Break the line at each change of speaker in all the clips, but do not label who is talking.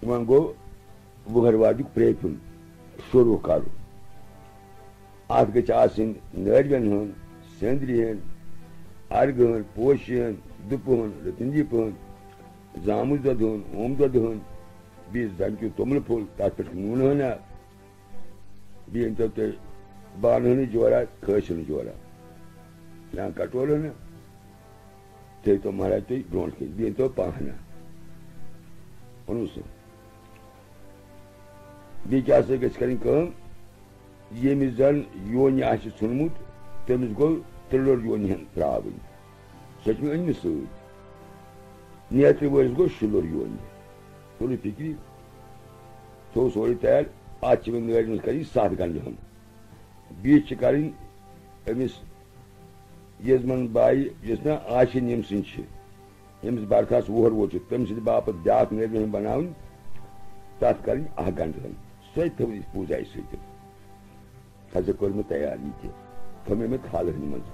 گو وہر واجک پرے پن شروع کرو ات گژھِ آسٕنۍ نٲرۍوٮ۪ن ہُنٛد سیٚنٛدرِ ہٕنٛدۍ ارگہٕ ہٕنٛدۍ پوشہِ ہٕنٛدۍ دُپہٕ ہٕنٛدۍ رٔتٕنجہِ ہٕنٛدۍ زامُت دۄدٕ ہُنٛد اوم دۄدٕ ہٕنٛدۍ بیٚیہِ زنٛکہِ توٚملہٕ پھوٚل تتھ پٮ۪ٹھ نوٗنہٕ ہنا بیٚیہِ أنۍتو تُہۍ بانہٕ ہٕنٕے جورا کھٲسۍ ہٕنۍ جورا یا کٹورٕ ہنا تھٲیتو مہراج تُہۍ برٛونٛٹھ کَنۍ بیٚیہِ أنۍتو پاہنا اوٚنوٕ سُہ بیٚیہِ کیٛاہ سا گژھِ کَرٕنۍ کٲم ییٚمِس زن یونہِ آسہِ ژھُنمُت تٔمِس گوٚو ترٛلُر یونہِ ہن ترٛاوٕنۍ سۄ چھِ مےٚ أنمٕژ سۭتۍ نیترِ وٲلِس گوٚو شُلُر یونہِ تُلٕے فِکرِ تھوٚو سورُے تیار اتھ چھِ مےٚ نٲرۍ منٛز کَرٕنۍ 7 گنٛڈٕ ہن بیٚیہِ چھِ کَرٕنۍ أمِس یزمن بایہِ یُس نا آشِن ییٚمہِ سٕنٛز چھِ ییٚمِس برخاست وُہر وول چھُ تٔمۍ سٕنٛدِ باپتھ بیٛاکھ نٲرۍ ہن بناوٕنۍ تتھ کَرٕنۍ 1 گنٛڈٕ ہن سۄے تھٲوٕن أسۍ پوٗزایہِ سۭتۍ ہسا کوٚر مےٚ تیار یہِ تہِ تھٲو مےٚ تھالہِ ہٕنٛدِ منٛز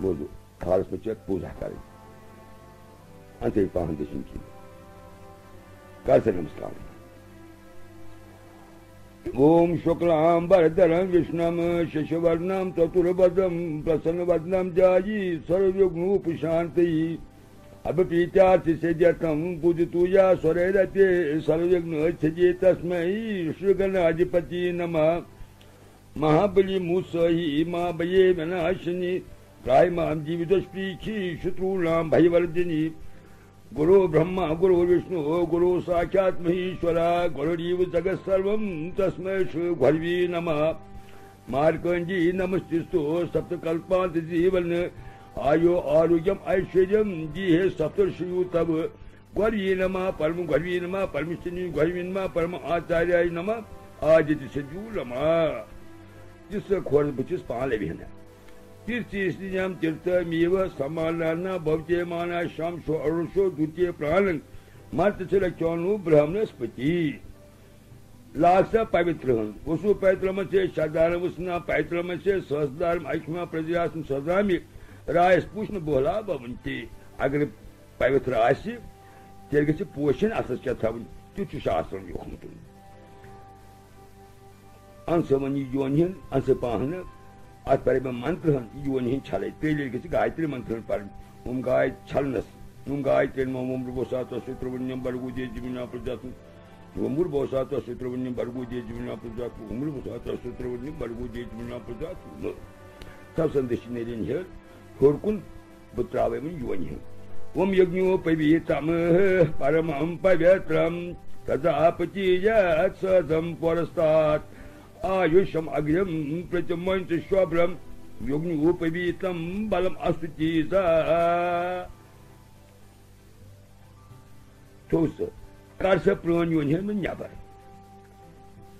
بوزو تھالس منٛز چھِ پوٗزا کَرٕنۍ انتے پاہن دٔچھِنۍ کِنۍ کر سا نمسکار اوم شکلام بردرم وشنم ششورنم چتربدم پرسن ودنم جائی سرویگنوپشانتی ابپریتیارتھ سدیتم پوجتویا سوریرتے سرویگنوچھجے تسمئی شرگنادپتی نمः مہابلی موسہی مہابیے وناشنی پرائمام جیوتشپریچھی شترونام بھیوردنی گرو برہما گرو وشنو گرو ساکھیات مہیشورا گروریو جگت سروم تسمے شری گھروی نمः مارکنڈی نمستستو سپت کلپانت جیون آیو آروگیم ایشوریم جیہ سپترشیو تب گھروی نمः پرم گھروی نمः پرمشنی گھروی نمः پرم آچاریہ نمः آدت سجو نمः جس کھول بچس پان لبھینا تیرتیسنیم تیرتمیو سمالنا بھوتے مانا شمشو ارشو دوتیہ پرانن مرتسلچونو برہمنسپتی لاکسا پوترہن وسو پیترم سے شدارم وسنا پیترم سے سہسدارم ایکما پرجاسم سدرامی رائس پوشن بولا بونتی اگر پوتر آسی تیل گژھِ پوشن اتھس کیا تھاون تیُتھ چھُ شاسترن لیوکھمُت انسا ونی یونہِ ہُنٛد انسا پاہنہ ات پرے میں منتر ہن یونہِ ہٕنٛدۍ چھلے تیٚلہِ گژھِ گایتری منتر پرٕنۍ ہُم گاے چھلنس ہُم گاے تیٚلہِ مومر بوسات سُترونیم برگودے جِمنا پرجاتم ومر بوسات سُترونیم برگودے جِمنا پرجاتم ومر بوسات سُترونیم برگودے جِمنا پرجاتم تب سندش نیرین ہیر ہور کن بہٕ تراوے وۄنۍ یونہِ ہُنٛد وم یجنو پویتم پرمم پویترم تداپتی یت سدم پرستات آیوشم اگرم پرتمنت شوبرم یوگنو پویتم بلم استیزا تھوٚو سُہ کر سا پرٛٲنۍ یونہِ ہُنٛد نٮ۪بر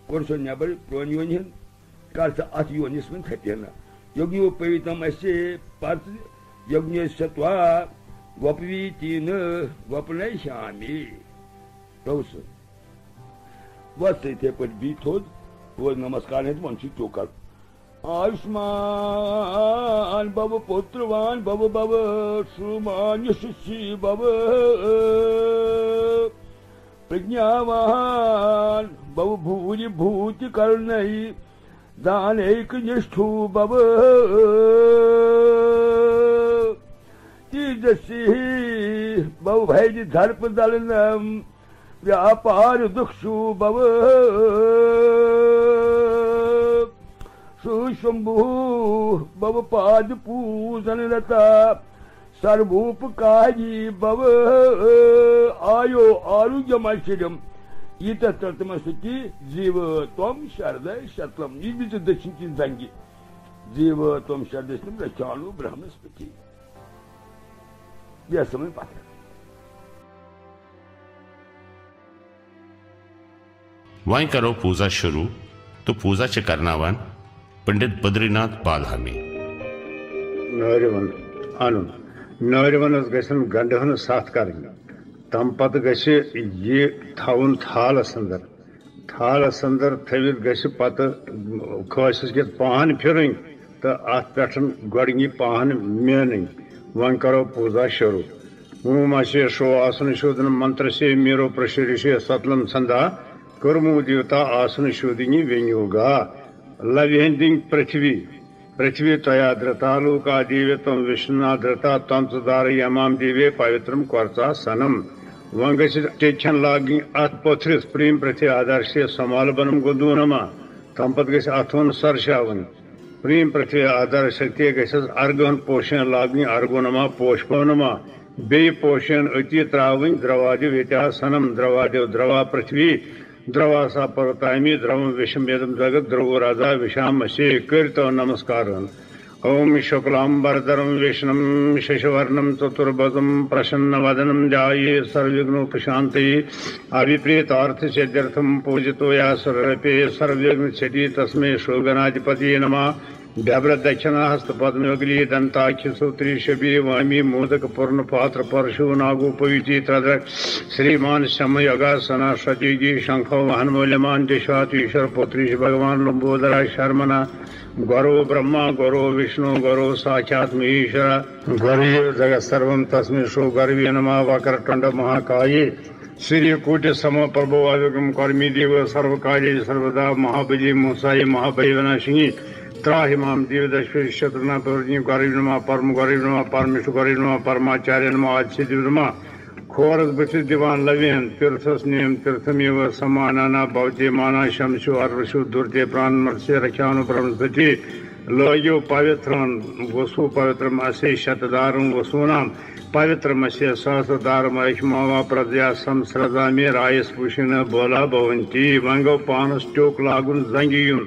کوٚر سُہ نٮ۪بر پرٛٲنۍ یونہِ ہُنٛد کر سا اتھ یونِس منٛز تھپینا یوگنو پویتم اسے پتہٕ یوگنیس توا وپویتین وپنے شامی تھوٚو سُہ وتھ یِتھے پٲٹھۍ بی تھوٚد وہ نمسکار ہے ون سی تو کر آیوشمان بھو پتروان بھو بھو شرومان یشسی بھو پرجناوان بھو بھوری بھوتی کرنئی دانیک نشٹھو بھو تیجسی بھو بھیج دھرپ دلنم व्यापार दुक्षु भव सुशंभु भव पाद पूजन रता सर्वोपकारी भव आयो आरोग्यमैश्वर्यम ईतत्रतमसुति जीव त्वं शरदय शतलम ये भी दक्षिण की जंगी जीव त्वं शरदय रचानु ब्रह्मस्पति यह समय पात्र
वहीं करो पूजा शुरू तो पूजा च करनावन पंडित बद्रीनाथ बालहमी
नौरवनस गसन गंडहन 7 करनी तम पत गछ ये थाउन थालस अंदर थवित गछ पत खसस के पान फिरन तो अत पे गड़ी पान मेन वन करो पूजा शुरू ओम अशे शो आसन शोधन मंत्र से मेरो प्रशरिषे सतलम छंदा कर्मो देवता आसन शोधिनी वेन्योगा लव्यंदिंग पृथ्वी तया धृता लोका देवे तम विष्णुना धृता तम सुधार यमाम देवे पवित्रम कर्चा सनम वंग टेक्शन लागी अत पथरिस प्रेम पृथ्वी आधार से समाल बनम गोदूनमा तम पत गस अथोन सरशावन प्रेम पृथ्वी आधार शक्ति गस अर्गन पोषण लागी अर्गोनमा पोषपवनमा बे पोषण अति त्रावन द्रवादि वेत्या सनम द्रवादेव द्रवा पृथ्वी द्रवा सा पर्वतामी द्रवम विषमेदम जगत द्रवो राजा विषाम से कीर्तन नमस्कार ओम शुक्लांबरधरम विष्णुम शशिवर्णम चतुर्भुजम प्रसन्न वदनम ध्याये सर्वविघ्नोपशान्तये अभिप्रेतार्थ सिद्ध्यर्थम पूजितो या सर्वपे सर्वविघ्न क्षति तस्मै श्रीगणाधिपतये नमः व्यभ्र दक्षिणा हस्त पद्मयोगली दंताख्य सूत्री शबी वामी मोदक पूर्ण पात्र परशु नागोपयुति त्रदक श्रीमान शम योगासना सतीजी शंख वाहन मूल्यमान दिशात ईश्वर पुत्री भगवान लंबोदरा शर्मना गौरव ब्रह्मा गौरव विष्णु गौरव साक्षात ईश्वर गौरव जगत सर्वम तस्मै श्री गर्वे नमः वक्रतुंड महाकाये श्री कोटि सम प्रभो अविगम कर्मी देव सर्वकार्य सर्वदा महाबली मुसाई महाबली विनाशिनी त्राहि माम देवदश्वरी शत्रुना प्रवृत्ति गौरव नमः परम गौरव नमः परमेश्वर गौरव नमः परमाचार्य नमः आदित्य नमः खोरस बचित दिवान लवेन तीर्थस नियम तीर्थमेव समानाना भवते माना शमशु अर्वशु दुर्ते प्राण मत्स्य रख्यानु ब्रह्मस्पति लोयो पवित्रन वसु पवित्रम असे शतदारं वसूनाम पवित्रमस्य सहस्रदारम ऐष्मावा प्रजया संस्रदामे रायस पुषिन बोला भवन्ति वंगो पानस टोक लागुन जंगियुन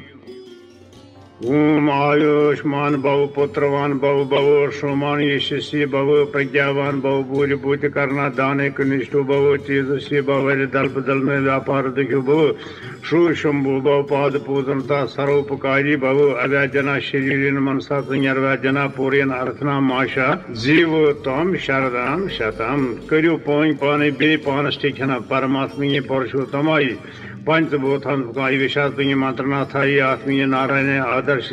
ओम आयुष्मान भव पुत्रवान भव भव श्रोमान यशस्वी भव प्रज्ञावान भव भूरि भूति करना दाने कनिष्ठो भव तेजस्वी भव दल्प दल में व्यापार दुखो भव श्रू शंभु भव पाद पूजनता सर्वोपकारी भव अव्याजना शरीर मनसा संयर्व्याजना पूरेन अर्थना माशा जीव तम शरदाम शतम करियो पोई पाने बे पानस टेखना परमात्मा परशुतमाई पंचभूतान विषात्मीय मंत्रनाथाई आत्मीय नारायण आदर्श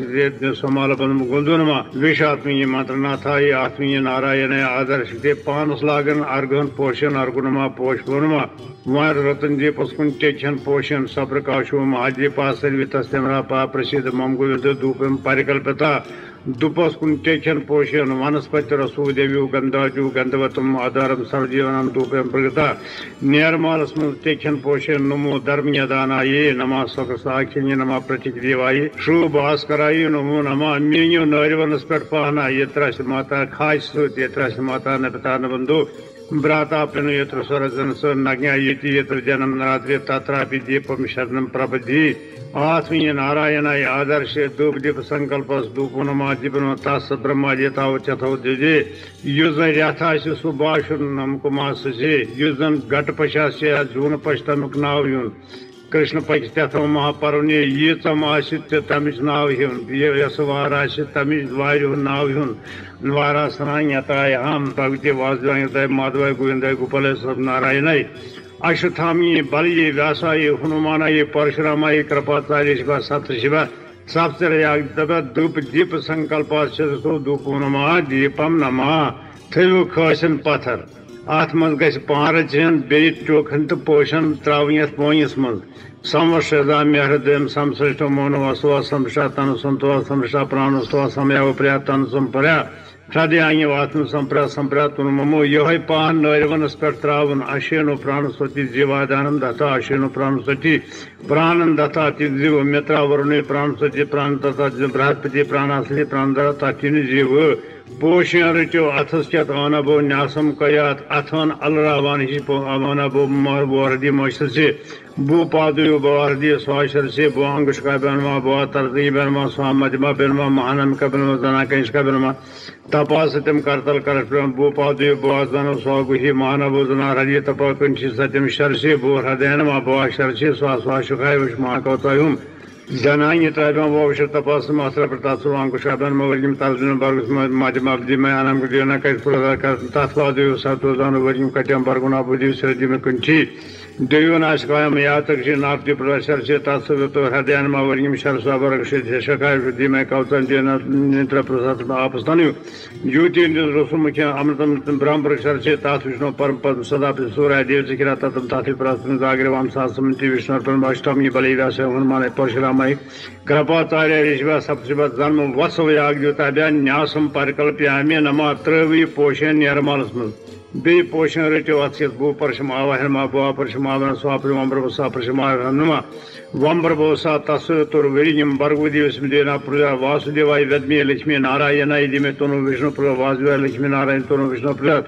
समालबन गुंदुनमा विषात्मीय मंत्रनाथाई आत्मीय नारायण आदर्श पानस लागन अर्घन पोषण अर्गुनमा पोषपुनमा वार रतन जी पस्कुन टेक्षण पोषण सप्रकाशो महादीपा सर्वितस्तेमरा पा प्रसिद्ध ममगुविद धूपम परिकल्पिता दुपस्कुन टेक्षण पोषण वनस्पति रसो देव्यो गंधाजु गंधवतम आधारम सर्वजीवनम धूपम प्रगता निर्मालस टेक्षण पोषण नमो धर्म यदानाये नमः स्वसाक्षिण्य नमः प्रतीक देवाये श्रू भास्कराय नमो नमः मेन्यो नरिवनस पेट पाहना यत्र माता खास सुत यत्र माता न पिता न बंधु भ्राता प्रणु यत्र स्वरजन स्वर नज्ञा यति यत्र जन्म नरात्रि तत्रापि दीपम शरणम प्रपदि आत्मीय नारायणाय आदर्श धूप दीप संकल्प धूपनमा दीपन तस् ब्रह्मादिता चथो दिजे युजन रथा सुभाषुन नमको मास से युजन घट पशा से जून पश्तमुक नाव युन कृष्ण पक्ष तथो महापर्वने यीचम आसित तमिच नाव हुन यस वार आसि तमिच वार नाव हुन वारा सनाय यताय हम भगवती वासुदेवाय माधवाय गोविंदाय गोपालाय सब नारायणाय अश्वत्थामी बलये व्यासाय हनुमानाय परशुरामाय कृपाचार्य शिवा सप्त शिवा सप्तरया धूप दीप संकल्प धूप नमः दीपम नमः थो खसन पत्थर अत मज गन बे चोखन तो पोषण त्रावन पोइस मज संवर्षदा मेहरदम संश्रेष्ठ मोन वसुआ संशा तन संतवा संशा प्राण समय प्रया तन संपर्या हृदय वात्म संप्रा संप्रा तुन ममो यह पान नैरवनस पे त्रावन अशेनो प्राणस्वती जीवादानम दत्ता अशेनो प्राणस्वती प्राणन दत्ता जीव मित्रा वरुणे प्राणस्वती प्राण दत्ता बृहस्पति प्राणासली प्राणदत्ता तीन जीव पोषण रचो अथस चत अनबो न्यासम कयात अथन अलरावान ही अनबो बोहरदी मोशसे बो पादयो बोहरदी स्वाशर से बो अंगुश का बनवा बो तरती बनवा स्वामजमा बनवा महानम का बनवा जना कंश का बनवा तपासत्यम करतल करम बो पादयो बो जन स्वागुहि मानवो जना हरि तपा कंशी सत्यम शरसे बो हृदयनमा बो शरसे स्वा स्वाशुखाय विष्मा कौतयुम जनाय त्रयम वोष तपास मास्त्र प्रतासु अंकुशाबन मवलिम तालजन बर्गस माध्यम अवधि में आनम गुदिना कैस पुरदा कर तत्वादयो सतोजन वरिम कट्यम बरगुना बुद्धि श्रद्धि में कुंठी دیون آشکایم یاتکشی ناپتی پرشرشی تاتسویتو ہردیانما ورگیم شرسوابرکشی شکایشی دیمے کوتن دینا نتر پرسات آپستانیو جوتی رسوم کیا امرتم برام پرشرشی تاتوشنو پرم پدم صدا پی سورای دیو سکرا تاتم تاتی پرستن زاگروام ساسمنتی وشنر پرم اشتامی بلی ویاسے ہنمانے پرشرامائی کرپاچاریہ ریشوا سپتشبت زنم وصو یاگ دیوتا بیان نیاسم پرکلپیامی نما تروی پوشین نیرمالسمل بی پوشن رٹو اتھیت بو پرشم آوہرما بوا پرشم آوہن سواپر ومبر بسا پرشم آوہنما ومبر بوسا تسو تور ویلیم برگو دیوسم دینا پرجا واسو دیوائی ودمی لکشمی نارائنائی دیمی تونو وشنو پرجا واسو لکشمی نارائن تونو وشنو پرجا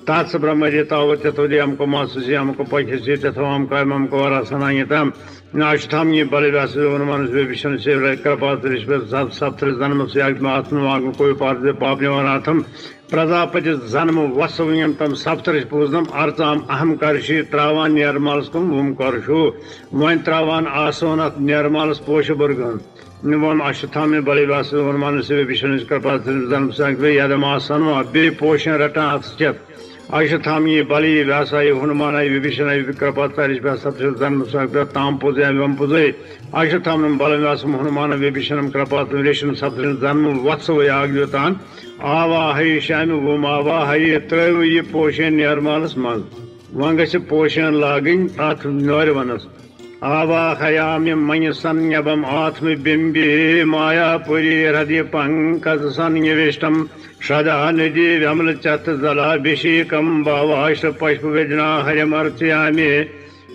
تاتس برہمجی تاوت دی ہم کو ماسوسی ہم کو پکھسی تتھو ہم کائم ہم کو ورا سنائیتام ناشتام یہ بلی واسو ونمانس بے بشن سے کرپات رشبت سپتر زنم سے آگت میں آتم آگم کوئی پارت پاپنی وراتم پرجاپتی زنم وسویم تم سپترش پوزنم ارتام اہم کرشی تراوان نیرمالس کم وم کرشو وین تراوان آسونت نیرمالس پوش برگن ون اشتام بلی واسو ونمانس بے بشن کرپات زنم سے آگت یادم آسانو بے پوشن رٹان اتچت اشتامی بلی ویاسائی ہنمانائی وبھیشنائی کرپاتاریش بہ سپتر زنم سے تام پوزے وم پوزے اشتام بلی واسم ہنمان وبھیشنم کرپات ریشم سپتر زنم وسو یاگیوتان آواہی شام وم آواہی ترو یہ پوشین نیرمالس مز ون گھ پوشین لاگن ات نور ونس آواہیام من سنبم آتم بمبی مایا پوری ہردی پنکج سنوشتم شدا ندی ومل چت زلابھیشیکم باواش پشپ وجنا ہرمرچیامی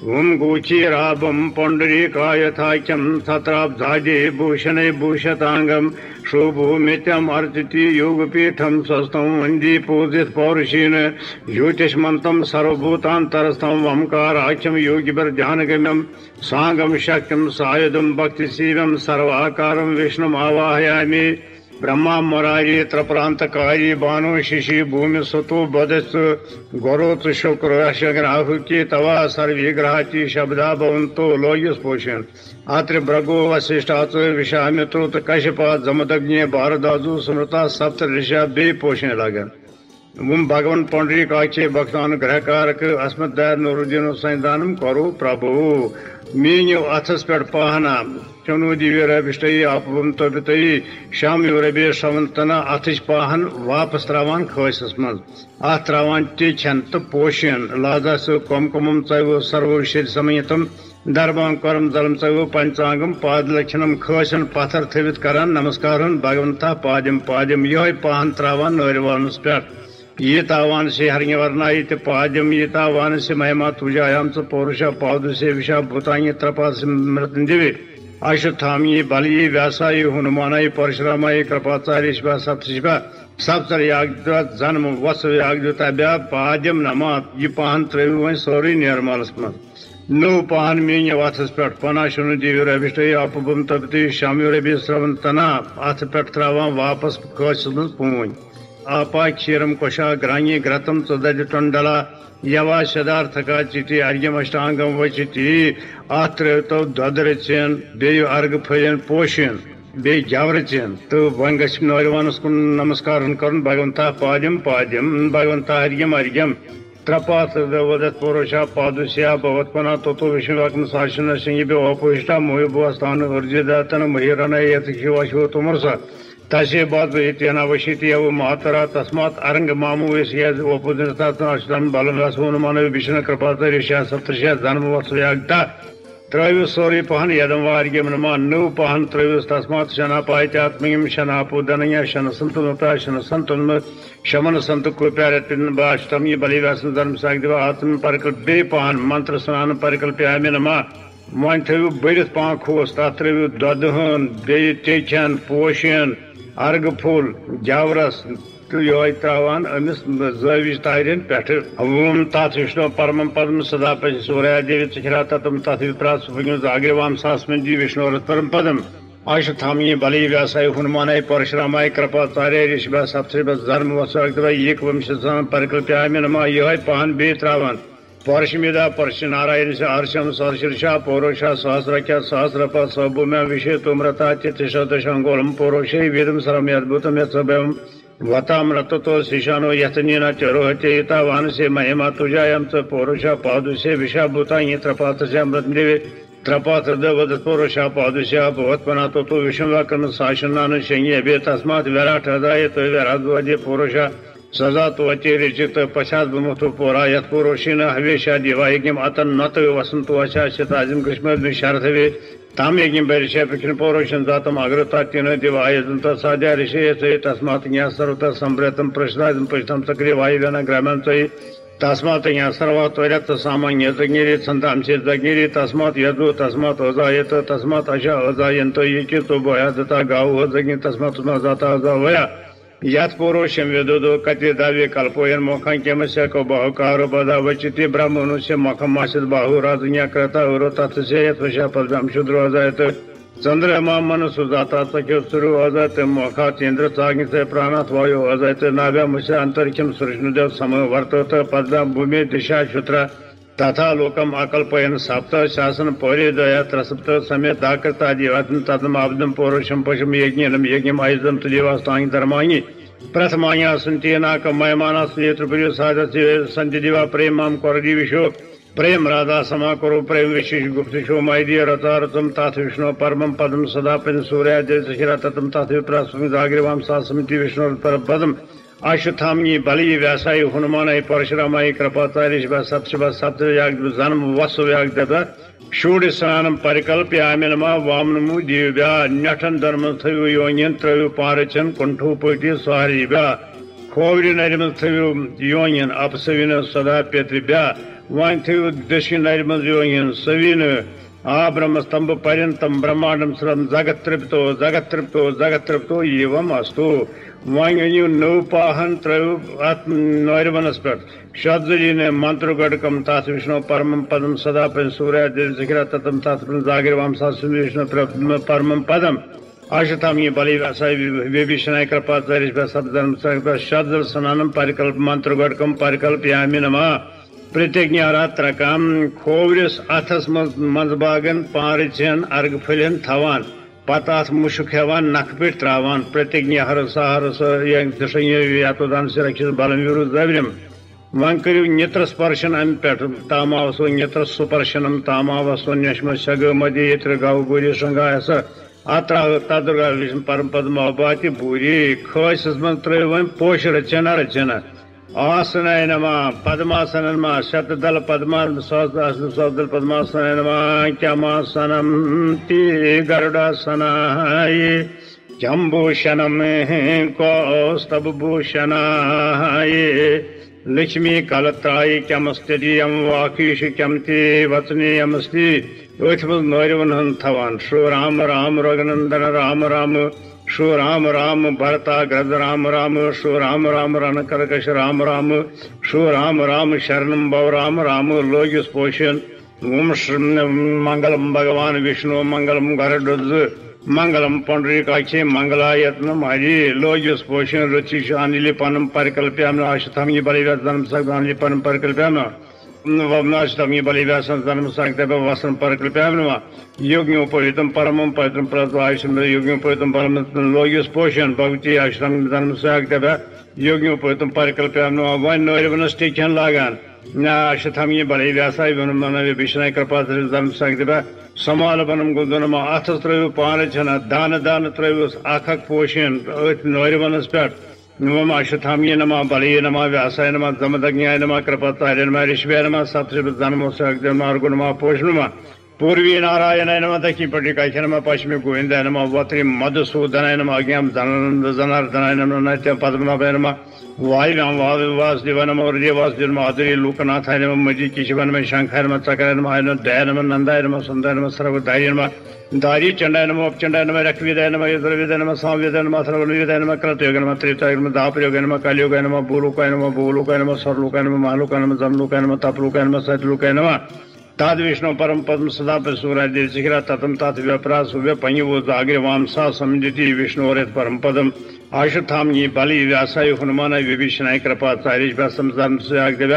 وم گوچی رابم پنڈری کایتھاکیم سترابدھاجی بھوشن بھوشتانگم شوبھومیتیم ارچتی یوگ پیٹھم سستم وندی پوزت پورشین یوتش منتم سروبھوتان ترستم ومکاراکشم یوگی بر جانگمیم سانگم شکتم سایدم بھکتی سیوم سرواکارم وشنم آواہیامی برہما مراری ترپرانتکاری بانو ششی بھومی ستو بدس گروت شکر اشگراہکی توا سروی گراہچی شبدا بونتو لویس پوشن اتر برگو وسیشٹات وشامتروت کشپات زمدگنی بھاردازو سمرتا سپت رشا بے پوشن لگن وم بھگون پنڈری کاچے بختان گرہکارک اسمت دیر نور الدین سائنسدانم کرو پربھو مینیو اتھس پہ پاہنا چنو دیوی ربشتئی آپ توبتئی شام ربی شونتنا اتھچ پاہن واپس تراوان کھوسس من ات تراوان ٹیچن تو پوشین لہذا سو کم کمم ژو سرو شر سمیتم دربان کرم ظلم ژو پنچانگم پاد لچھنم کھوسن پتھر تھوت کران نمسکارن بھگونتا پادم پادم یہ پاہن تراوان نوروانس پہ یہ تاوان سے ہرنگ ورنائی تے پادم یہ تاوان سے مہما تجایام سے پورشا پادو سے وشا بھوتائیں ترپا سے مرتن دیوی اشتامی بلی ویاسائی ہنمانائی پرشرامائی کرپاچاریشبا سپتشبا سپتر یاگدوت زنم وسو یاگدوتا بیا پادم نمات یہ پاہن تروی وین سوری نیرمالس من نو پاہن مین واتھس پہ پنا شنو دیوی ربشتئی آپ بم تبتی شامی ربی سرون تنا ات پہ تراوان واپس کھوس من پون آپا کھیرم کوشا گرانی گرتم ژدہ ٹنڈلا یوا شدار تھکا چٹی ارگم اشٹانگم وچٹی ات ترو دۄد رچین بیٚیہِ ارگ پھلین پوشین بیٚیہِ گٮ۪و رچین تو وۄنۍ گژھِ نوجوانس کُن نمسکارن کرُن بھگونتا پادم پادم بھگونتا ارگم ارگم ترپات ودت پوروشا پادوسیا بھوتپنا توتو وشنواکم ساشن سنگی بے اوپوشتا موہبوستان ارجداتن مہیرن یت شیوا شیو تمرسا تاسے بات تینا وشیتی او مہاترا تسمات ارنگ مامو ویسیاز اوپوزنتا اشتم بالن رسون مانو بشن کرپاتا ریشا سپترشا زنم وسویاگتا ترویس سوری پہن یدم وارگیم نما نو پہن ترویس تسمات شنا پایتیاتمیم شنا پودنیا شن سنتنتا شن سنتن شمن سنت کو پیارتن باشتم یہ بلی واسن زنم ساگدیو آتم پرکل بے پہن منتر سنان پرکل پیامی نما وان تھو بڑت پان کھوس تات ترویو دودہن بے ٹیچن پوشین ارگ پھول جاورس تو یہ تراوان امس زوج تارین پہ وم تات وشنو پرمم پدم سدا پہ سوریا دیوی چکرا تتم تات پرات سپن زاگروام ساسمن جی وشنو پرم پدم اشتامی بلی ویاسائی ہنمانائی پرشرامائی کرپاچاریہ ریشبا سپتشبا زنم وسویاگتا ایک ومشتام پرکل پیامی نما یہ پاہن بے تراوان پرشمیدا پرش نارائن سے ارشم سرشرشا پوروشا سہسرکیا سہسرپا سوبھومیا وشے تمرتا چتشتشنگولم پوروشے ویدم سرم ادبھوتم یت سبھم वतामृतो शिशानो यतनीना चरोहते यता वानसे महिमा तुझायम च पौरुषा पादुषे विषाभूता यत्रपातस्य अमृतदेवे त्रपातृदवद पौरुषा पादुषा भवत्पना तो विष्णुवाकर्म शासनान शंये बे तस्मात् विराट हृदय तो विराजवादे पौरुषा सजा तो अचेरिचित पश्चात ब्रह्मतो पोरा यत पुरुषेण हवेशा दिवायज्ञम अतन नत वसंतो अशाश्यताजिम कृष्ण शार्थवे ताम यज्ञम परिषेपक्षण पौरुषं जातम अग्रतात्यन दिवायजंत साध्या ऋषे तस्मात् ज्ञा सर्वतः संप्रतम प्रश्नादम पश्चिम सक्रिय वायुव्याना ग्रामांचै तस्मात् ज्ञा सर्वा त्वरत सामान्य जज्ञेरे संताम से जज्ञेरे तस्मात् यदो तस्मात् अजायत तस्मात् अशा अजायंत येके तो बोया दता गाव जज्ञे तस्मात् न जाता अजावया यात पुरुषम वेदो कति दावे कल्पोयन मोखांक्यमस्य को बहुकारो बदा वचिति ब्रह्मनुष्य मखमासित बाहु राजन्या कृता उरो तत्से यत्वशा पदम शुद्रो अजायत चंद्रमा मनसु जाता सख्यो सुरु अजायत मोखा चंद्र चाग्नि से प्राणात वायु अजायत नाभ्या मुष्य अंतरिक्षम सुष्णुदेव सम वर्तत पदम भूमि दिशा शुत्र तथा लोकम अकल्पयन सप्त शासन पौरे दया त्रसप्त समेत दाकृता जीवात्म तदम आब्दम पौरुषम पशुम यज्ञम यज्ञम आयुधम तुदेवास्तांग धर्मांगी प्रथमाया संत्यनाक मयमाना सुयत्रपुर्य साधस्य संति दिवा प्रेमाम कोरदी विशो प्रेम राधा समा करो प्रेम विशेष गुप्तिशो मैदीय रतारतम ताथ विष्णु परमम पदम सदा पिन सूर्य जय ततम ताथ विप्रास्वं जागृवाम सा समिति विष्णु पर पदम अश्वत्थामयी बलि व्यासाय हनुमानाय परशुरामाय कृपाचार्य शिवा सप्तशिवा सप्तयाग जन्म वसुव्याग दता षोडश स्नानम परिकल्प्यामि नमः वामनमु दिव्या न्यठन धर्म थयो योनियन त्रयो पारचन कुंठो पति स्वाहरिव्या खोवरि नरिम थयो योनियन अपसविन सदा पेत्रिव्या वां थयो दक्षिण नरिम योनियन सविन आ ब्रह्म स्तंभ पर्यंतम ब्रह्मांडम सर्वम जगत्तृप्तो एवं अस्तु वांगन्यु नौपाहन त्रयो आत्म नैर्वनस्पत शब्दजीन मंत्र गढ़कम ताथ विष्णु परमम पदम सदा पे सूर्य जगिरा ततम ताथ जागृवाम सासु विष्णु परमम पदम आशुताम ये बलि व्यासाय विभीषणाय कृपाचार्य सब्धर्म शब्द स्नानम परिकल्प मंत्र गढ़कम परिकल्प यामि नमः प्रतिज्ञा रात्रकम खोवरिस अथस मंजबागन पारचन अर्घ फलन थवान पतास मुशुक हेवान नख पे त्रावान प्रतिज्ञा हरस यातोदान से रक्षित बलम विरुद्ध जबरम वन करू नेत्र स्पर्शन अम पे तामावसो नेत्र सुपर्शनम तामावसो नश्म शग मध्य यत्र गाव गोरी श्रृंगायस अत्र तदुर्गा विष्णु परम पद्म बाति भूरी खस मन त्र वन पोष रचना रचना आसनाय नमः पद्मासन नमः शतदल पद्मासन सौदल पद्मासन नमः क्यमासनम ति गरुडासनाय जम्बूषणम कौस्तभूषणाय लक्ष्मी कलत्राय क्यमस्त्यम वाकीश क्यम ते वचनीयमस्ति नौरवन थवान श्रो राम राम रघुनंदन राम राम श्रो राम राम भरता ग्रद राम राम श्रो राम राम रणकर्कश राम राम श्रो राम राम शरणम भव राम राम लोगिस पोषण ओम मंगलम भगवान विष्णु मंगलम गरुड़ मंगलम पुंडरीकाक्षे मंगलायत्नम हरि लोगिस पोषण रुचिश अनिल पनम परिकल्प्याम अश्वत्थामयी बलिव्यासम सगवानिल पनम परिकल्प्याम वमनाश्तमी बलिव्यासम धर्म संकल्प वसन परिकल्प्याम नमः योग्योपयुतम परमम पवित्रम प्रत्वायुषम योग्योपयुतम परम लोगिस पोषण भक्ति आश्रम धर्म संकल्प योग्योपयुतम परिकल्प्याम नमः वन नौरवनस्ति चन लागान अश्वत्थामयी बलिव्यासाय वनमन विभीषणाय कृपाचार्य धर्म संकल्प समालपनम गुदनम अथस त्रयो पारचन दान दान त्रयो आखक पोषण नौरवनस पे नमः अश्वत्थामये नमः बलये नमः व्यासाय नमः जमदग्न्याय नमः कृपाचार्य नमः ऋषभे नमः सप्तशब्द मार्गो नमः पोष नमः पूर्वी नारायणाय नमः दक्षिण पट्टिकाय नमः पश्चिमी गोविंदाय नमः वत्री मधुसूदनाय नमः अज्ञाम जनार्दनाय नमः नैत्य पद्मनाभाय नमः वायुव्याम वासुदेवाय नमः हृदय वासुदेव नमः आदुरी लोकनाथाय नमः मजी केशवाय नमः शंखाय नमः चक्राय नमः दयाय नमः नंदाय नमः सुंदराय नमः सर्वधार्य नमः दारी चंडाय नमः उपचंडाय नमः रक्तवेदाय नमः यजुर्वेदाय नमः सामवेदाय नमः सर्ववेदाय नमः कृतयोगाय नमः त्रेतायोगाय नमः दापरयोगाय नमः कालयोगाय नमः भूलोकाय नमः भूलोकाय नमः सर्वलोकाय नमः महालोकाय नमः जमलोकाय नमः तपलोकाय नमः सतलोकाय नमः ताद विष्णु परम पद्म सदा पे सूर्य देव शिखरा ततम तात व्यपरास व्यपंयो जागृवाम सा समिति विष्णु और परम पदम आशुत्थामयी बलि व्यासाय हनुमानाय विभीषणाय कृपाचार्य व्यासम धर्म से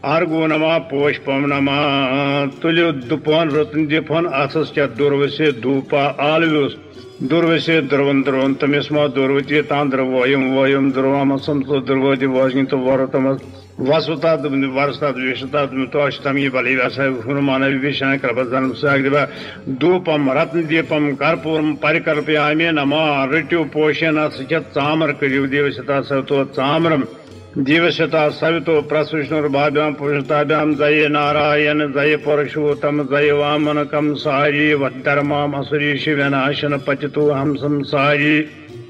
आर्गो नमः पुष्पम नमः तुल्यो दुपन रत्न दीपन अथस दुर्वसे धूपा आलव्योस दुर्वसे द्रवन द्रवन तमिस मा दुर्वती तान द्रवोयम वोयम द्रवामसम तो द्रवोति वाजनि तो वरतम वसुता वर्षता विशता तो अष्टमी बलि वसै हुनुमान विभीषण कृपजन सागदिव धूपम रत्न दीपम कर्पूरम परिकल्पयामि नमः ऋतु पोषण सच चामर करिव देवसता सतो चामरम जीवशता सवितो प्रसविष्णुर्भाभ्यां पुरुषताभ्यां जय नारायण जय परशुतम जय वामनकम सारी वद्धर्माम असुरी शिवनाशन पतितो हम संसारी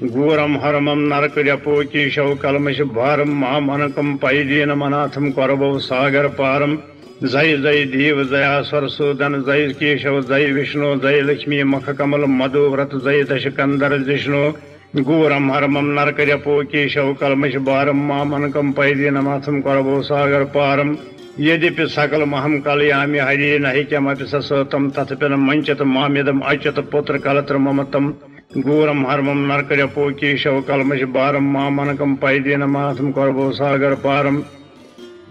घोरम हरमम नरकर्यपो केशव कलमश भारम मामनकम पैदीन मनाथम करवो सागर पारम जय जय देव जय सरसूदन जय केशव जय विष्णु जय लक्ष्मी मुख कमल मधुव्रत जय दशकंदर जिष्णु घोरम हरमम नरकर्यपो केशव कलमश भारम मामनकम पैदीनमाथम करवो सागर पारम यद्यपि सकल महम कलयामि हरि नहि किमपि ससतम तथापि न मंचत मामेदम अच्युत पुत्र कलत्र ममतम घोरम हरमम नरकर्यपो केशव कलमश भारम मामनकम पैदीनमाथम करवो सागर पारम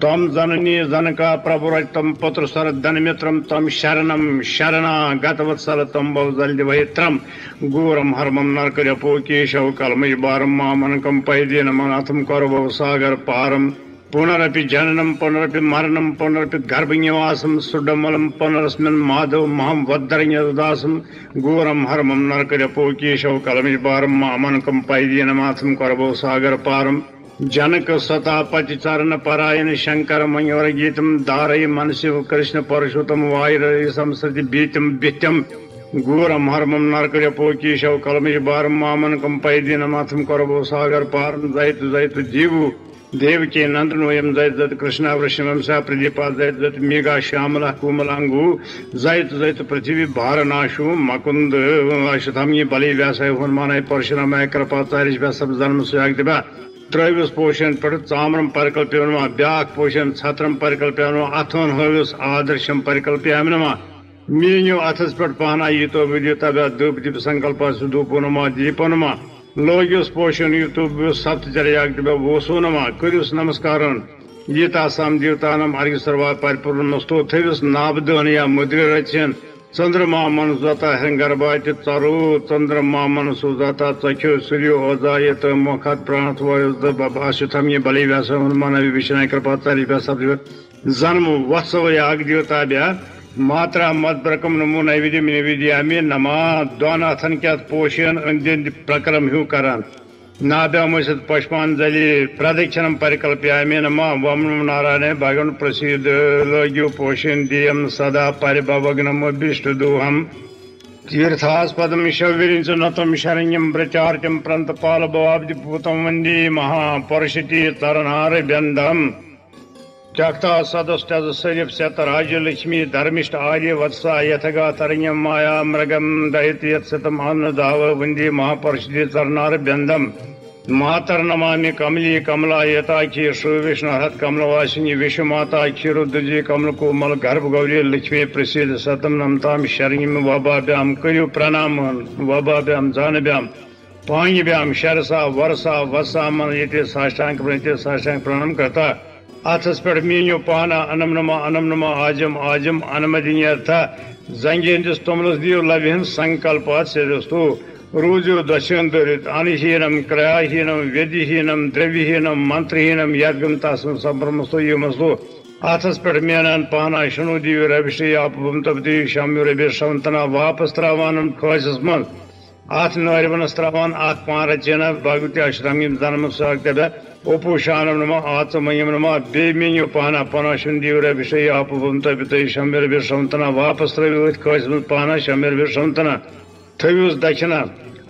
तम जननी जनका प्रभुरतम पुत्र सरधनमित्रम तम शरणम शरणा गतवत्सल तम बहुजलदिवहित्रम घोरम हरमम नरकर्यपो केशव कलमश भारम मामनकम पैदीनमाथम करवो सागर पारम पुनरपि जननम पुनरपि मरणम पुनरपि गर्भनिवासम सुडमलम पुनरस्मिन् माधव महम वद्धरण्यदासम घोरम हरमम नरकर्यपो केशव कलमश भारम मामनकम पैदीनमाथम करवो सागर पारम जनक सतापति चरण परायण शंकर मयूर गीतम दारय मनशिव कृष्ण परशुतम वायुर संसृति बीतम बित्यम घोरम हरमम नरकर्यपो केशव कलमश भारम मामनकम पैदीनमाथम करवो सागर पारम जयत जयत जीवु देवकी नंदनोयम जयत जयत कृष्णा वृषभम सा प्रदीपा जयत जयत मेघा श्यामला कोमलांगु जयत जयत पृथ्वी भारनाशु मकुंद अशतमी बलि व्यासय हनुमानय परशुरामय कृपाचार्य सब जन्म सुयागदिबा त्रैविस पोषण पर चामरम परिकल्प्यामि नमः ब्याक पोषण छत्रम परिकल्प्यामि नमः अथोन हविस आदर्शम परिकल्प्यामि नमः मीन्यो अथस पर पाना यतो विद्युत धूप दीप संकल्प सुधूपो नमः दीपो नमः लोगियोस पोषण युतो सप्तचर्याग्दिव वोसो नमः करियोस नमस्कारन यता साम देवतानम अर्घ्य सर्वा परिपूर्ण नस्तो थविस नाबदन या मुद्रे रचन चंद्रमा मनसुजाता हंगर्भाति चरु चंद्रमा मनसुजाता चख्यो सूर्यो ओजायत मोखात प्राणत वायुद बाभाषुथम्य बलि व्यास हनुमान विभीषण कृपाचार्य व्यास जन्म वत्सव याग देवताभ्या मात्रा मद्ब्रकम नमो नैवेद्यम निवेदयामि नमः द्वानाथन क्या पोषण अंजन प्रक्रम ह्यू करान नाभ्यामुषित पुष्पांजलि प्रदक्षिणम परिकल्प्यामि नमः वम नारायण भगवान प्रसीद लोग्यो पोषण दियम सदा परिभवग्नम विष्णुदोहम तीर्थास्पदम शौर्यं नतम शरण्यम प्रचार्यम प्रंतपाल भवाब्धिभूतम वंदे महापरिषति तरनार व्यंदम त्यक्ता सदस्टद सरिप सत राज्य लक्ष्मी धर्मिष्ठ आर्य वत्सा यथगा तरण्यम माया मृगम दयति यत्सतम अन्नदाव वंदे महापरिषति तरनार व्यंदम मातर नमामि कमली कमला यताखी सुविष्णुहत कमलवासिनी विश्वमाता क्षीरोद्वजी कमल कोमल गर्भ गौरी लक्ष्मी प्रसिद्ध सतम नमताम शरणिम वबाभ्याम करियो प्रणाम वबाभ्याम जानभ्याम पांगिभ्याम शरसा वर्षा वसा मन ये साष्टांग प्रणाम करता अथस पे मीन्यो पाना अनम नमा आजम आजम अनमदिन्यर्थ जंगेंदिस तोमलस दियो लभ्यन संकल्पात सेदस्तु रूजो दशंदरित अनिहीनम क्रयाहीनम व्यदिहीनम द्रव्यहीनम मंत्रहीनम यद्गम तासम संभ्रमस्तो यमस्तो अथस पे मेनन पाना शनु दिव्य रविश्री आपम तब्दी शाम्युरबे शवंतना वापस त्रावानम खोजस मन आथ नरवनस त्रावान आथ पारचेना भगवती अष्टमी जन्म स्वागत उपोषानम नमः आत्मयम नमः बेमिन्यो पाना पाना शुंदीवर विषय आपम तब्दी शाम्युरबे शवंतना वापस त्रवित खोजस पाना शाम्युरबे शवंतना थव्युस दक्षिणा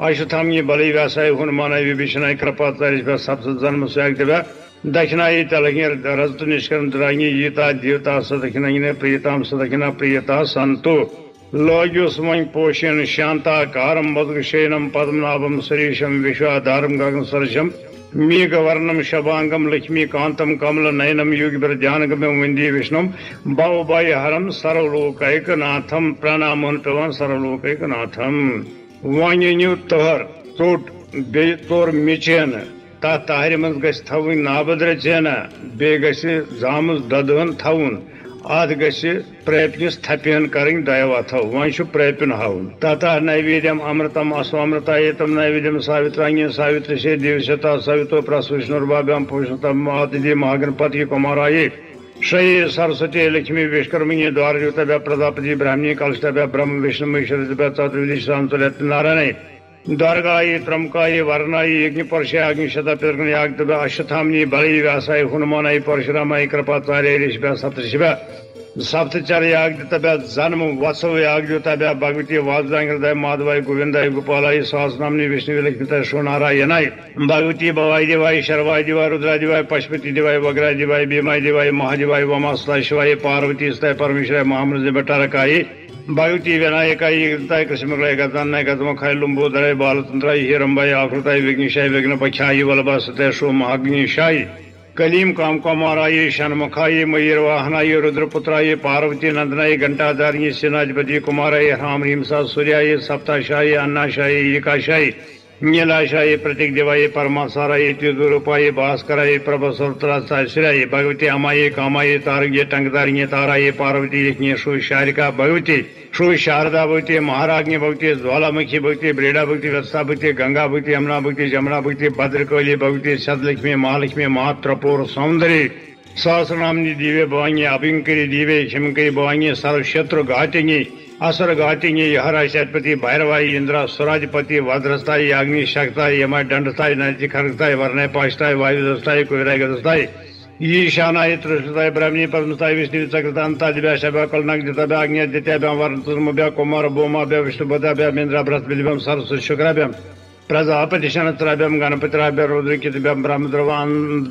अश्वत्थाम्य बलि व्यासाय हनुमान विभीषण कृपाचार्य सप्त जन्म स्वागत दक्षिणा तलगे रजत निष्कर्म द्रांगी यीता देवता सदक्षिण प्रियताम सदक्षिणा प्रियता संतो लोग्योस वं पोषण शांताकारम मधुशेनम पद्मनाभम सुरेशम विश्वाधारम गगन सरशम मेघवर्णम शबांगम लक्ष्मीकांतम कमल नयनम योगिभर ध्यानगम्य वंदे विष्णुम भवभय हरम सर्वलोकैकनाथम प्रणामन पेवान सर्वलोकैकनाथम वान्यु तोहर चोट बे तोर मिचेन ता ताहर मज गछ थवन नाबद रचेन बे गछ जामस ददहन थवन ات گژھِ پریپنس تھپین کرٕنۍ دۄیو اتھو وۄنۍ چھُ پریپن ہاوُن تتہ نೈವೇದ್ಯಂ امرتم اسوامرتایتم نೈವೇದ್ಯಂ ساوترانگی ساوترشے دیوشتا سوتو پرسوشنوربابیام پوشنتم آتدی مہاگنپتی کمارائے شری سرسوتی لکشمی وشکرمنی دوارجوتبھیا پرداپتی برہمنی کلشتبھیا برہم وشنو مہیشورتبھیا چترویدی شانتولیت نارائنے دوارگائی ترمکائی ورنائی یجنی پرشے اگنی شتا پترگنی آگتبھیا اشتھامنی بلی ویاسائی ہنمانائی پرشرامائی کرپاچارے ریشبھیا سپتشبھیا سپتچر یاگتبھیا جنم وتسو یاگتبھیا بھگوتی واسودھائی مادھوائی گووندائی گوپالائی سہسرامنی وشنو لکشمی شونارائنائی بھگوتی بھوائی دیوائی شروائی دیوائی رودرا دیوائی پشپتی دیوائی وگرا دیوائی بھیمائی دیوائی مہادیوائی وماستا شیوائی پاروتی ستائی پرمیشرائی مہامرزی بٹارکائی بھگوتی ونایکائی گتائی کرشمکلائی گتانائی گتمکھائی لمبودرائی بالتندرائی ہیرمبائی آکرتائی وگنیشائی وگنپکھائی ولبھا ستائی شو مہاگنیشائی کلیم کام کمارائی شنمکھائی میر واہنائی رودرپترائی پاروتی نندنائی گھنٹادارنی سیناجپتی کمارائی رام ہمسا سوریائی سپتاشائی اناشائی یکاشائی نیلاشائی پرتک دیوائی پرماسارائی تیدوروپائی بھاسکرائی پربسورترائی بھگوتی امائی کامائی تارگی ٹنگدارنی تارائی پاروتی یجنی شو شارکا بھگوتی شو شاردا بھگوتی مہاراجنی بھگوتی جواlamukhi بھگوتی بریڈا بھگوتی وتسا بھگوتی گنگا بھگوتی یمنا بھگوتی جمنا بھگوتی بھدرکولی بھگوتی شتلکشمی مہالکشمی مہاترپور سوندری سہسرنامنی دیوے بھوانی ابھنکری دیوے شمکری بھوانی سروشترو گھاتنی اسر گھاتنی یہرا شتپتی بھیروائی اندرا سوراجپتی وادرستائی اگنی شکتائی یمائی ڈنڈستائی نتی کھرگتائی ورنائی پاشتائی وایودستائی کویرائی گدستائی ایشانائی ترشتائی برہمنی پدمستائی وشنو چکرتانتا دیبیا شبیا کلنک دیتابیا اگنیا دیتابیا ورنترمبیا کمار بومابیا وشنو بدابیا مندرا برہسپتیبھیم سرسوتی شکرابھیم پرجاپتی شنترابھیم گنپترابھیم رودرکتبھیم برہم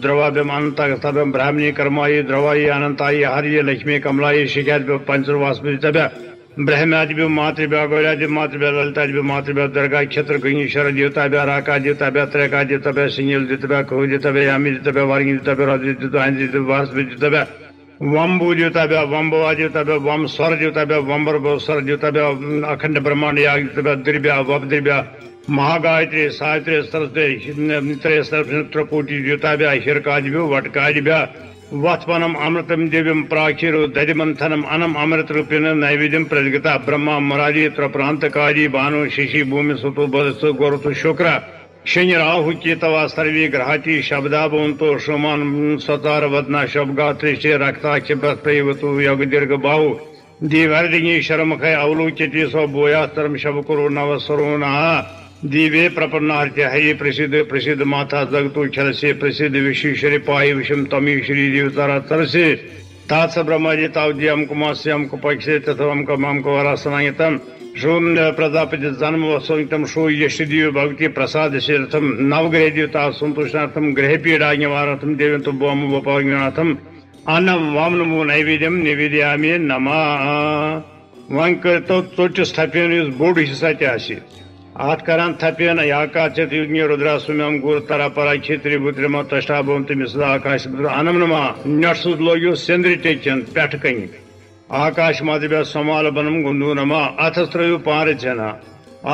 دروابھیم انتگستابھیم برہمنی کرمائی دروائی اننتائی ہری لکشمی کملائی شکیاتبھیم پنچرواسپتیبھیا برہمیادبھیو ماتربھیا گوریادبھیو ماتربھیا للتادبھیو ماتربھیا درگا چھتر گنیشور دیوتابھیا راکا دیوتابھیا تریکا دیوتابھیا سنگیل دیوتابھیا کہو دیوتابھیا یامی دیوتابھیا وارنگی دیوتابھیا رادی دیوتابھیا ہندی دیوتابھیا وارسپتی دیوتابھیا ومبو دیوتابھیا ومبوا دیوتابھیا وم سور دیوتابھیا ومبر سور دیوتابھیا اکھنڈ برہمانڈ یاگ دیوتابھیا دربھیا وپ دربھیا مہاگایتری ساوتری سرسوتی ترکوٹی دیوتابھیا ہرکادبھیو وٹکادبھیا وتپنم امرتم دیویم پراکشیرو ددمنتھنم انم امرت روپین نೈವೇದ್ಯಂ پرجگتا برہما مرادی ترپرانتکاری بانو ششی بھومی ستو بدستو گورتو شکرا شنی راہو کیتوا سروی گرہاتی شبدا بونتو شمان ستار ودنا شبگاتری شے رکھتا چبت پریوتو یگ درگ باہو دیوردنی شرمکھائی اولوکیتی سو بویاسترم شبکرو نوسرونا دیوے پرپنارتی ہری پرسدھ ماتا جگتو کھلسے پرسدھ وشیشری پائی وشم تمیشری دیوتارا ترسے تاتس برہماجی تاودیم کماسیم کپکشے تتوم کمام کواراسنایتم شوم پرجاپتی جنم وسوتم شو یش دیو بھگوتی پرساد شیرتم نوگرہ دیوتا سنتوشنارتم گرہ پیڑا نوارتم دیونتو بوم وپاگناتم انم وامنمو نೈವೇದ್ಯಂ نویدیامی نما ون کرتو ژوٹس تھپین یس بوڑ حصہ تہ آسہِ ات کران تھپین یاکا چتیوگنی رودرا سومیم گر ترا پرا چھتری بترما تشٹا بوم تہ مسل آکاش انم نما نٹ سود لوگیو سندری ٹیکچن پیٹھ کنی آکاش ماتربیا سمال بنم گندو نما اتھس ترو پار چنا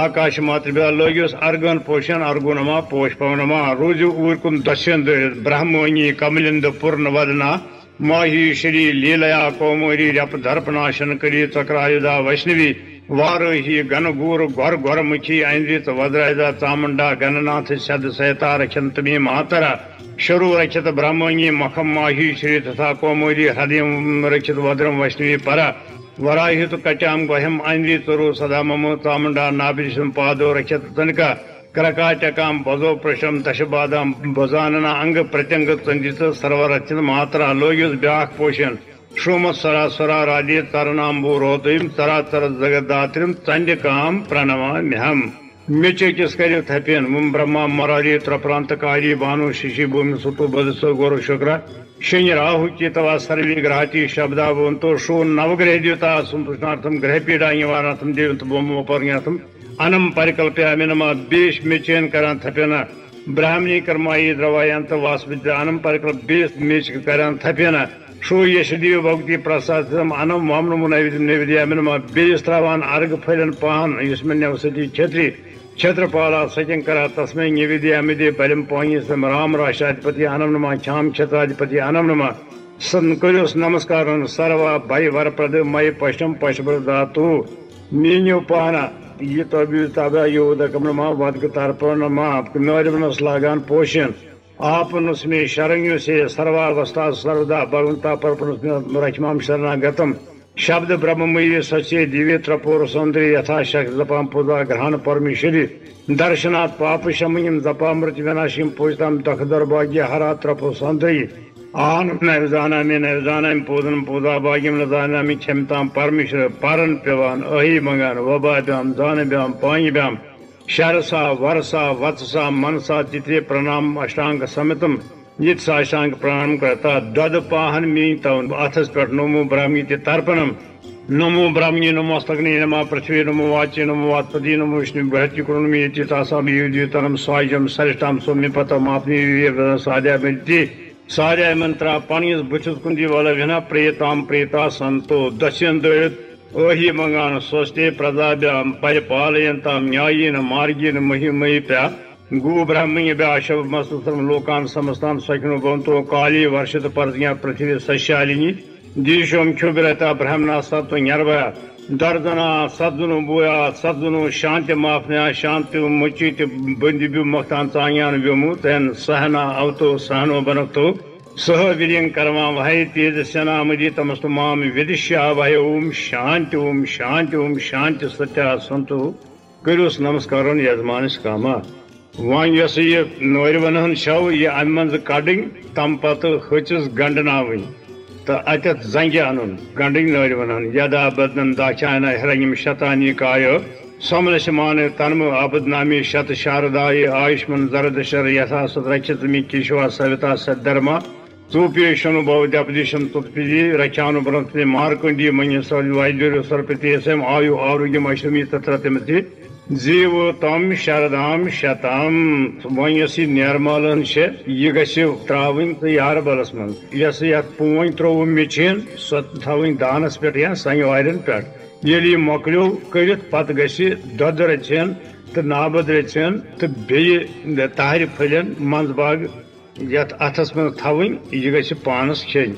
آکاش ماتربیا لوگیوس ارگن پوشن ارگو نما پوش پونما روزو اور کن دشند برہمونی کملند پورن ودنا ماہی شری لیلیا کوموری رپ درپ ناشن کری چکرایدا ویشنوی واروہی گن گور گور گور مکھی ایندریت ودرائدا چامنڈا گنناتھ شد سیتا رکھنتمی ماترا شروع رکھت برہمونی مکھم ماہی شری تتھا کوموری ہدیم رکھت ودرم ویشنوی پرا وراہت کچام گہم ایندری ترو سدا ممو چامنڈا نابرشم پادو رکھت تنکا کرکا چکام بزو پرشم دشبادام بزاننا انگ پرتنگ تنجت سرورچت ماترا لوگیس بیاک پوشن شومت سرا سرا رادی ترنامبو روتیم ترا تر زگداترم چند کام پرنوا مہم میچے کس کریو تھپین مم برہما مرادی ترپرانتکاری بانو ششی بھومی ستو بدسو گورو شکرا شنی راہو کیتوا سروی گرہاتی شبدا بونتو شو نوگرہ دیوتا سنتوشنارتم گرہ پیڑا نوارتم دیونت بومو پرنیاتم انم پرکلپیامی نما بیش میچین کران تھپینا برہمنی کرمائی دروایانت واسپتی انم پرکلپ بیش میچ کران تھپینا شو یش دیو بھگتی پرسادم انم وامنمو نویدیامی نما بیش تراوان ارگ پھلن پان یسمن نوستی چھتری چھترپالا سچنکرا تسمے نویدیامی دی بلم پانی سم رام راشادپتی انم نما چھام چھتراجپتی انم نما करियोस नमस्कार सर्वा भय वरप्रद मय पश्चिम पशुधातु मीन्यू पाना ये तबा योदकमा वदक तर्पणमा नौरवनस लागान पोशन आपनुस में शरण्यु से सर्वावस्था सर्वदा भगवंता पर्पणुस में रचमाम शरणागतम शब्द ब्रह्ममयी सच्चे दिव्य त्रपोर सौंदर्य यथाशक्त जपाम पूजा ग्रहण परमेश्वरी दर्शनात् पाप शमयम जपा मृत विनाशिम पूजताम दखदर भाग्य हरा त्रपो सौंदर्य आन नवजाना पूजन पूजा भाग्यम नजाना क्षमताम परमेश्वर पारन पेवान अहि मंगान वबा ब्याम जान ब्याम पाई ब्याम शरसा वर्षा वत्सा मनसा चित्रे प्रणाम अष्टांग समितम यित साष्टांग प्रणाम करता दद पाहन मी तवन अथस पे नमो ब्राह्मी तर्पणम नमो ब्राह्मणी नमो अस्तग्नि नमो पृथ्वी नमो वाच्य नमो वात्पति नमो विष्णु बृहति कुरुणमी इति तासाम युद्युतरम स्वायजम सरिष्टाम सोम्यपतम आपनी साध्या मिलती साध्या मंत्रा पानीस बुछुस कुंदी वाला विना प्रेताम प्रेता संतो दश्यन दयत ओहि मंगान स्वस्ते प्रजाभ्याम परिपालयन्ताम न्यायेन मार्गेण महिमयि प्या गो ब्राह्मण्य व्याशव मस्तुतम लोकान समस्तान स्वकिनो भवन्तो काली वर्षित पर्जन्या पृथ्वी सस्यालिनी दिशोम क्षुभिरता ब्राह्मणा सत्व न्यर्भया दर्दना सद्गुणो बोया सद्गुणो शांति माफन्या शांति मुचित बंदिभ्यु मक्तान चांग्यान व्योमु तेन सहना अवतो सहनो बनक्तो सह वीर्यं कर्मा वहै तेजस्यना मदि तमस्तु माम विदिश्या वहै ओम शांति सत्या संतो करियोस नमस्कारन यजमानस कामा वन ये नौरवन शव ये अम मज कड़िंग तम पत हचिस गंडनावन तो अत जंगे अन गंडिंग नौरवन यदा बदन दाचाना हिरण्यम शतानी काय समलशमान तन्म आबदनामी शत शारदाय आयुष्मन जरदशर यथा सदरक्षितमी किशवा सविता सद्धर्मा तूप्येशनु भवद्यपदिशम तुत्पिदी रक्षानु ब्रह्मते मार्कंडी मन्य सर्वैद्य सर्पतेसम आयु आरोग्यम अश्वमी तत्र तिमति जीव तम शरदाम शताम वन नेरमालन यह त्रावन तो यार बलस मन यत पून त्रोव मिचीन सो थवन दानस पे या सन वारन पे ये मोकलो कर पत दद रचन तो नाबद रचन तो बे तार फलन मंज बाग यथ अथस में थवन यह पानस खेन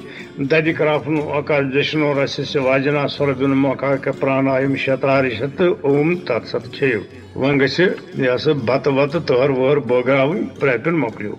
ददि क्राफन अकार जश्नो रस वाजना स्वर्गुन मका प्राणायम शतारिशत ओम तत्सत खेव वन गह बत वत तहर वहर बोगरावन प्रेपन मोकलो।